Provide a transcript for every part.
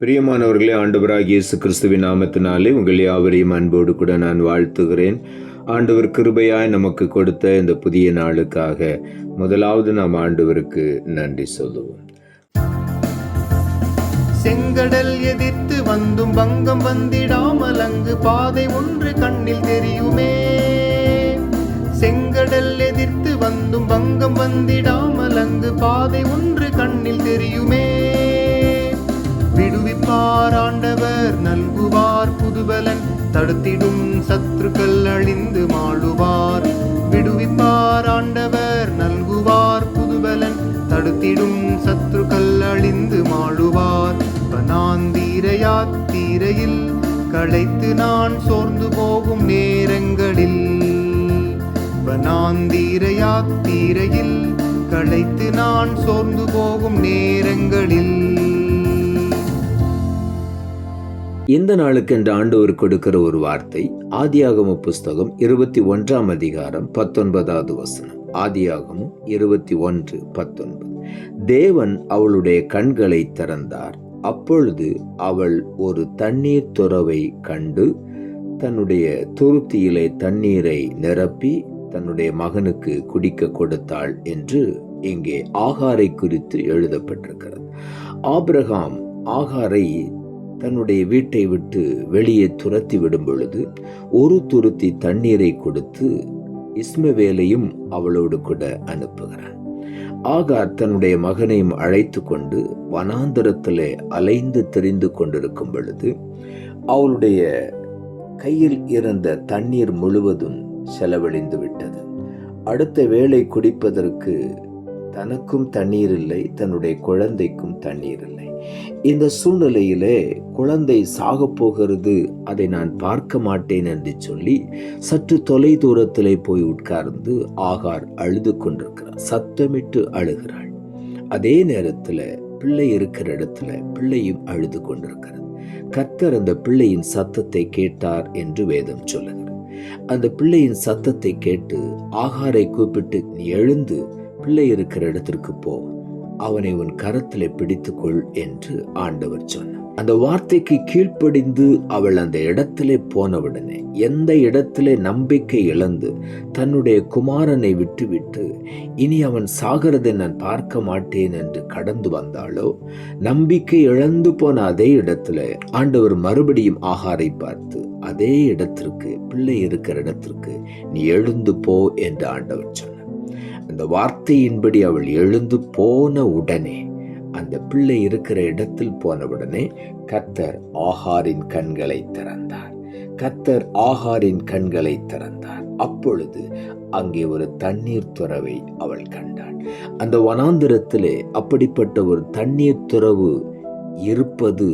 பிரியமானவர்களே, ஆண்டவராகிய இயேசு கிறிஸ்துவின் நாமத்தினாலே உங்கள் யாவரையும் அன்போடு கூட நான் வாழ்த்துகிறேன். ஆண்டவர் கிருபையாய் நமக்கு கொடுத்த இந்த புதிய நாளுக்காக முதலாவது நாம் ஆண்டவருக்கு நன்றி சொல்லுவோம். செங்கடல் எதிர்த்து வந்தும் பங்கம் வந்திடாமல் அங்கு பாதை ஒன்று கண்ணில் தெரியுமே. செங்கடல் எதிர்த்து வந்தும் பங்கம் வந்திடாமல் அங்கு பாதை ஒன்று கண்ணில் தெரியுமே. விடுவிப்பார் ஆண்டவர், நல்குவார் புதுபலன், தடுத்திடும் சத்துருக்கள் அழிந்து மாளுவார். விடுவிப்பார் ஆண்டவர், நல்குவார் புதுபலன், தடுத்திடும் சத்துருக்கள் அழிந்து மாளுவார். வனாந்தீர யாத்திரையில் களைத்து நான் சோர்ந்து போகும் நேரங்களில், வனாந்தீர யாத்திரையில் களைத்து நான் சோர்ந்து போகும் நேரங்களில், இந்த நாளுக்கு என்று ஆண்டவர் கொடுக்கிற ஒரு வார்த்தை ஆதியாகம புஸ்தகம் 21 அதிகாரம் 19வது வசனம். ஆதியாகமம் 21:19. தேவன் அவளுடைய கண்களை திறந்தார். அப்பொழுது அவள் ஒரு தண்ணீர் துறவை கண்டு தன்னுடைய துருத்தியிலே தண்ணீரை நிரப்பி தன்னுடைய மகனுக்கு குடிக்க கொடுத்தாள் என்று இங்கே ஆகாரை குறித்து எழுதப்பட்டிருக்கிறது. ஆபிரகாம் ஆகாரை தன்னுடைய வீட்டை விட்டு வெளியே துரத்தி விடும் பொழுது ஒரு துருத்தி தண்ணீரை கொடுத்து இஸ்மவேலையும் அவளோடு கூட அனுப்புகிறான். ஆகார் தன்னுடைய மகனையும் அழைத்து கொண்டு வனாந்தரத்திலே அலைந்து திரிந்து கொண்டிருக்கும் பொழுது அவளுடைய கையில் இருந்த தண்ணீர் முழுவதும் செலவழிந்து விட்டது. அடுத்த வேளை குடிப்பதற்கு தனக்கும் தண்ணீர் இல்லை, தன்னுடைய குழந்தைக்கும் தண்ணீர் இல்லை. இந்த சூழ்நிலையிலே குழந்தை சாக போகிறது, அதை நான் பார்க்க மாட்டேன் என்று சொல்லி சற்று தொலை தூரத்திலே போய் உட்கார்ந்து ஆகார் அழுது கொண்டிருக்கிறார், சத்தமிட்டு அழுகிறாள். அதே நேரத்தில் பிள்ளை இருக்கிற இடத்துல பிள்ளையும் அழுது கொண்டிருக்கிறது. கர்த்தர் அந்த பிள்ளையின் சத்தத்தை கேட்டார் என்று வேதம் சொல்லுகிறது. அந்த பிள்ளையின் சத்தத்தை கேட்டு ஆகாரை கூப்பிட்டு, நீ எழுந்து பிள்ளை இருக்கிற இடத்திற்கு போ, அவனை உன் கரத்திலே பிடித்துக்கொள் என்று ஆண்டவர் சொன்னார். அந்த வார்த்தைக்கு கீழ்ப்படிந்து அவள் அந்த இடத்திலே போனவுடனே, எந்த இடத்திலே நம்பிக்கை இழந்து தன்னுடைய குமாரனை விட்டுவிட்டு இனி அவன் சாகிறதை நான் பார்க்க மாட்டேன் என்று கடந்து வந்தாளோ, நம்பிக்கை இழந்து போன அதே இடத்துல ஆண்டவர் மறுபடியும் ஆகாரை பார்த்து, அதே இடத்திற்கு, பிள்ளை இருக்கிற இடத்திற்கு நீ எழுந்து போ என்று ஆண்டவர் சொன்னார். அந்த வார்த்தையின்படி அவள் எழுந்து போன உடனே, அந்த பிள்ளை இருக்கிற இடத்தில் போன உடனே கர்த்தர் ஆகாரின் கண்களை திறந்தார். கர்த்தர் ஆகாரின் கண்களை திறந்தார். அப்பொழுது அங்கே ஒரு தண்ணீர் துறவை அவள் கண்டாள். அந்த வனாந்திரத்திலே அப்படிப்பட்ட ஒரு தண்ணீர் துறவு இருப்பது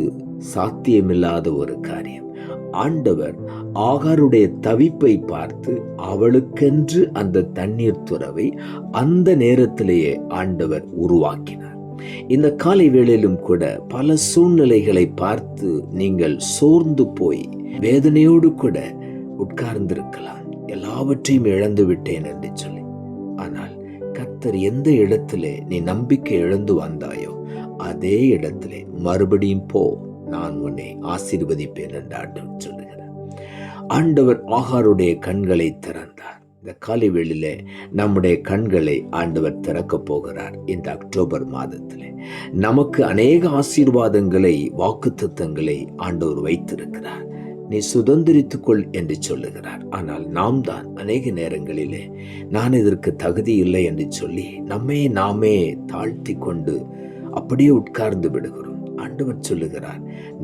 சாத்தியமில்லாத ஒரு காரியம். ஆண்டவர் ஆகாருடைய தவிப்பை பார்த்து அவளுக்கென்று அந்த தண்ணீர் துறவை அந்த நேரத்திலேயே ஆண்டவர் உருவாக்கினார். இந்த காலை வேளையிலும் கூட பல சூழ்நிலைகளை பார்த்து நீங்கள் சோர்ந்து போய் வேதனையோடு கூட உட்கார்ந்திருக்கலாம், எல்லாவற்றையும் இழந்து விட்டேன் என்று சொல்லி. ஆனால் கர்த்தர் எந்த இடத்திலே நீ நம்பிக்கை இழந்து வந்தாயோ அதே இடத்திலே மறுபடியும் போ, நான் உன்னை ஆசீர்வதிப்பேன் என்று ஆண்டவர் சொல்லுகிறார். ஆண்டவர் ஆகாருடைய கண்களை திறந்தார். இந்த காலை வேளையிலே நம்முடைய கண்களை ஆண்டவர் திறக்க போகிறார். இந்த அக்டோபர் மாதத்திலே நமக்கு அநேக ஆசீர்வாதங்களை, வாக்குத்தத்தங்களை ஆண்டவர் வைத்திருக்கிறார். நீ சுதந்திரித்துக்கொள் என்று சொல்லுகிறார். ஆனால் நாம் தான் அநேக நேரங்களிலே நான் இதற்கு தகுதி இல்லை என்று சொல்லி நம்மை நாமே தாழ்த்தி கொண்டு அப்படியே உட்கார்ந்து விடுகிறோம். ஆண்டவர் சொல்லுகிறார்,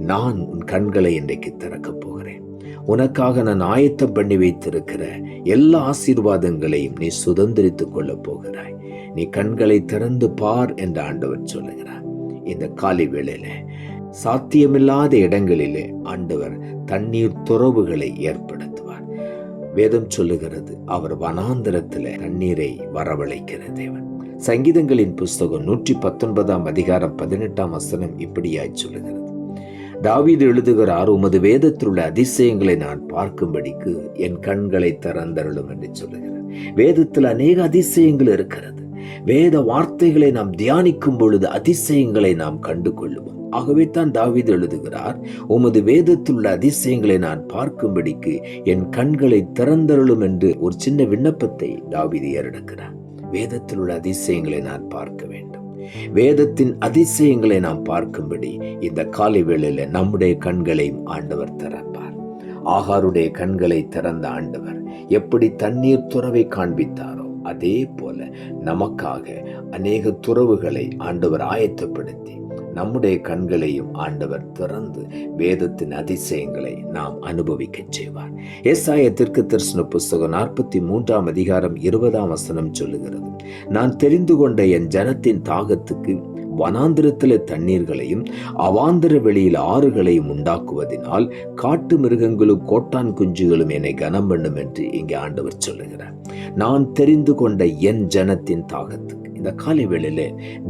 நான் உன் கண்களை இன்றைக்கு திறக்கப் போகிறேன். உனக்காக நான் ஆயத்தம் பண்ணி வைத்திருக்கிற எல்லா ஆசீர்வாதங்களையும் நீ சுதந்திரித்துக் கொள்ளப் போகிறாய். நீ கண்களை திறந்து பார் என்று ஆண்டவர் சொல்லுகிறார். இந்த காலை வேளையில சாத்தியமில்லாத இடங்களிலே ஆண்டவர் தண்ணீர் துறவுகளை ஏற்படுத்துவார். வேதம் சொல்லுகிறது, அவர் வனாந்தரத்திலே தண்ணீரை வரவழைக்கிற தேவன். சங்கீதங்களின் புஸ்தகம் 119 அதிகாரம் 18 வசனம் இப்படியாய் சொல்லுகிறது, தாவீது எழுதுகிறார், உமது வேதத்தில் உள்ள அதிசயங்களை நான் பார்க்கும்படிக்கு என் கண்களை திறந்தருளும் என்று சொல்லுகிறார். வேதத்தில் அநேக அதிசயங்கள் இருக்கிறது. வேத வார்த்தைகளை நாம் தியானிக்கும் பொழுது அதிசயங்களை நாம் கண்டு கொள்ளுவோம். ஆகவே தான் தாவீது எழுதுகிறார், உமது வேதத்தில் உள்ள அதிசயங்களை நான் பார்க்கும்படிக்கு என் கண்களை திறந்தருளும் என்று ஒரு சின்ன விண்ணப்பத்தை தாவீது ஏறெடுக்கிறார். வேதத்தில் உள்ள அதிசயங்களை நான் பார்க்க வேண்டும். வேதத்தின் அதிசயங்களை நாம் பார்க்கும்படி இந்த காலை வேளையில நம்முடைய கண்களையும் ஆண்டவர் திறப்பார். ஆகாருடைய கண்களை திறந்த ஆண்டவர் எப்படி தண்ணீர் துறவை காண்பித்தாரோ அதே போல நமக்காக அநேக துறவுகளை ஆண்டவர் ஆயத்தப்படுத்தி நம்முடைய கண்களையும் ஆண்டவர் திறந்து வேதத்தின் அதிசயங்களை நாம் அனுபவிக்க செய்வார். ஏசாயா தீர்க்கதரிசன புஸ்தகம் 43 அதிகாரம் 20 சொல்லுகிறது, நான் தெரிந்து கொண்ட என் ஜனத்தின் தாகத்துக்கு வனாந்திரத்தில தண்ணீர்களையும் அவாந்திர வெளியில் ஆறுகளையும் உண்டாக்குவதனால் காட்டு மிருகங்களும் கோட்டான் குஞ்சுகளும் என்னை கனம் பண்ணும் என்று இங்கே ஆண்டவர் சொல்லுகிறார். நான் தெரிந்து கொண்ட என் ஜனத்தின் தாகத்துக்கு, இந்த காலை வேளையில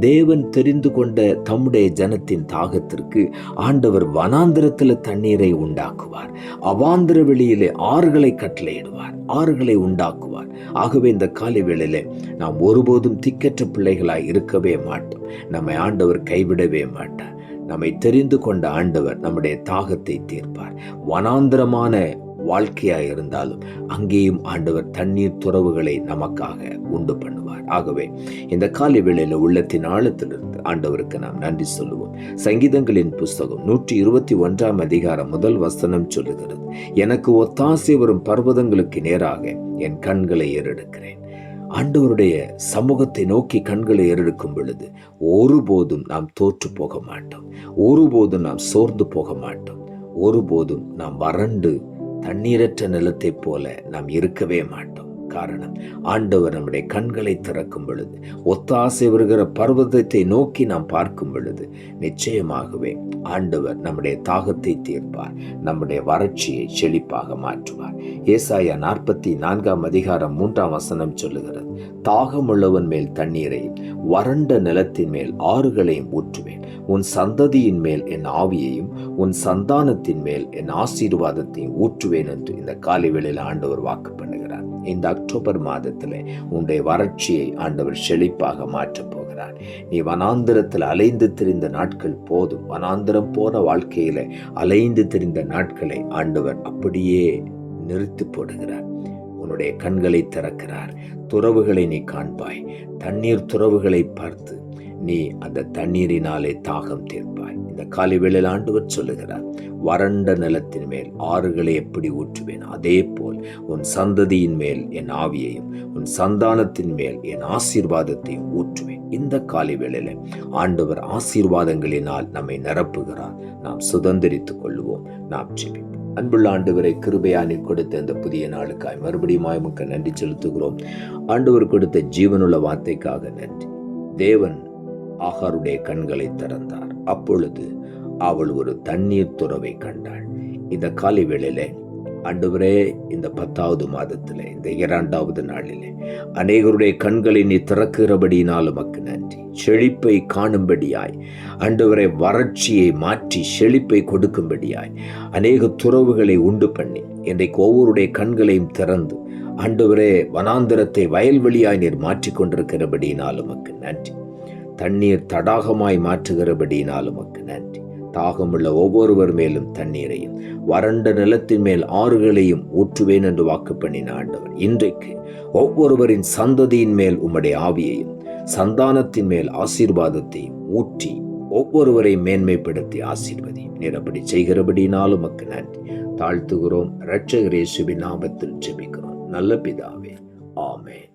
தேவன் தெரிந்து கொண்ட தம்முடைய ஜனத்தின் தாகத்திற்கு ஆண்டவர் வனாந்திரத்தில் தண்ணீரை உண்டாக்குவார். அவாந்திர வெளியிலே ஆறுகளை கட்டளையிடுவார், ஆறுகளை உண்டாக்குவார். ஆகவே இந்த காலை வேளையில நாம் ஒருபோதும் திக்கற்ற பிள்ளைகளாய் இருக்கவே மாட்டோம். நம்மை ஆண்டவர் கைவிடவே மாட்டார். நம்மை தெரிந்து கொண்ட ஆண்டவர் நம்முடைய தாகத்தை தீர்ப்பார். வனாந்திரமான வாழ்க்கையாய் இருந்தாலும் அங்கேயும் ஆண்டவர் தண்ணீர் துறவுகளை நமக்காக உண்டு பண்ணுவார். ஆகவே இந்த காலை வேளையில உள்ளத்தின் ஆழத்திலிருந்து ஆண்டவருக்கு நாம் நன்றி சொல்லுவோம். சங்கீதங்களின் புஸ்தகம் 121 அதிகாரம் 1 சொல்லுகிறது, எனக்கு ஒத்தாசை வரும் பர்வதங்களுக்கு நேராக என் கண்களை ஏறெடுக்கிறேன். ஆண்டவருடைய சமூகத்தை நோக்கி கண்களை ஏறெடுக்கும் பொழுது ஒருபோதும் நாம் தோற்று போக மாட்டோம். ஒருபோதும் நாம் சோர்ந்து போக மாட்டோம். ஒருபோதும் நாம் வறண்டு தண்ணீரற்ற நிலத்தை போல நாம் இருக்கவே மாட்டோம். காரணம், ஆண்டவர் நம்முடைய கண்களை திறக்கும் பொழுது, ஒத்தாசை வருகிற பர்வதத்தை நோக்கி நாம் பார்க்கும் பொழுது நிச்சயமாகவே ஆண்டவர் நம்முடைய தாகத்தை தீர்ப்பார், நம்முடைய வறட்சியை செழிப்பாக மாற்றுவார். ஏசாயா 44 அதிகாரம் 3 சொல்லுகிறது, தாகமுள்ளவன் மேல் தண்ணீரையும் வறண்ட நிலத்தின் மேல் ஆறுகளையும் ஊற்றுவேன். உன் சந்ததியின் மேல் என் ஆவியையும் உன் சந்தானத்தின் மேல் என் ஆசீர்வாதத்தையும் ஊற்றுவேன் என்று இந்த காலை வேளையில் ஆண்டவர் வாக்கு பண்ணுகிறார். இந்த அக்டோபர் மாதத்தில் உன்னுடைய வறட்சியை ஆண்டவர் செழிப்பாக மாற்றப் போகிறார். நீ வனாந்திரத்தில் அலைந்து திரிந்த நாட்கள் போதும். வனாந்திரம் போன வாழ்க்கையில அலைந்து திரிந்த நாட்களை ஆண்டவர் அப்படியே நிறுத்தி போடுகிறார். உன்னுடைய கண்களை திறக்கிறார். துறவுகளை நீ காண்பாய். தண்ணீர் துறவுகளை பார்த்து நீ அந்த தண்ணீரினாலே தாகம் தீர்ப்பாய். இந்த காலை வேளையில் ஆண்டவர் சொல்லுகிறார், வறண்ட நிலத்தின் மேல் ஆறுகளை எப்படி ஊற்றுவேன், அதே போல் உன் சந்ததியின் மேல் என் ஆவியையும் உன் சந்தானத்தின் மேல் என் ஆசீர்வாதத்தையும் ஊற்றுவேன். இந்த காலை வேளையில ஆண்டவர் ஆசீர்வாதங்களினால் நம்மை நிரப்புகிறார். நாம் சுதந்திரித்துக் கொள்வோம். நாம் ஜெபிப்போம். அன்புள்ள ஆண்டவரை, கிருபையானி கொடுத்த இந்த புதிய நாளுக்காய் மறுபடியும் உமக்கு நன்றி செலுத்துகிறோம். ஆண்டவர் கொடுத்த ஜீவனுள்ள வார்த்தைக்காக நன்றி. தேவன் ஆகாருடைய கண்களை திறந்தார். அப்பொழுது அவள் ஒரு தண்ணீர் துறவை கண்டாள். இந்த காலை வேளையில ஆண்டவரே, இந்த 10வது மாதத்துல இந்த 2வது நாளிலே அநேகருடைய கண்களை நீ திறக்கிறபடியினால் உமக்கு நன்றி. செழிப்பை காணும்படியாய் ஆண்டவரை வறட்சியை மாற்றி செழிப்பை கொடுக்கும்படியாய் அநேக துறவுகளை உண்டு பண்ணி இன்றைக்கு ஒவ்வொருடைய கண்களையும் திறந்து ஆண்டவரே வனாந்திரத்தை வயல்வெளியாய் நீர் மாற்றிக் கொண்டிருக்கிறபடியினால் உமக்கு நன்றி. தண்ணீர் தடாகமாய் மாற்றுகிறபடியினால் உமக்கு நன்றி. தாகமுள்ள ஒவ்வொருவர் மேலும் தண்ணீரையும் வறண்ட நிலத்தின் மேல் ஆறுகளையும் ஊற்றுவேன் என்று வாக்கு பண்ணின ஆண்டவர், இன்றைக்கு ஒவ்வொருவரின் சந்ததியின் மேல் உம்முடைய ஆவியையும் சந்தானத்தின் மேல் ஆசீர்வாதத்தையும் ஊற்றி ஒவ்வொருவரை மேன்மைப்படுத்தி ஆசீர்வதி. நீர் அப்படி செய்கிறபடினாலும் உமக்கு நன்றி. தாழ்த்துகிறோம். இரட்சகர் இயேசுவின் நாமத்தில் ஜெபிக்கிறோம் நல்ல பிதாவே, ஆமென்.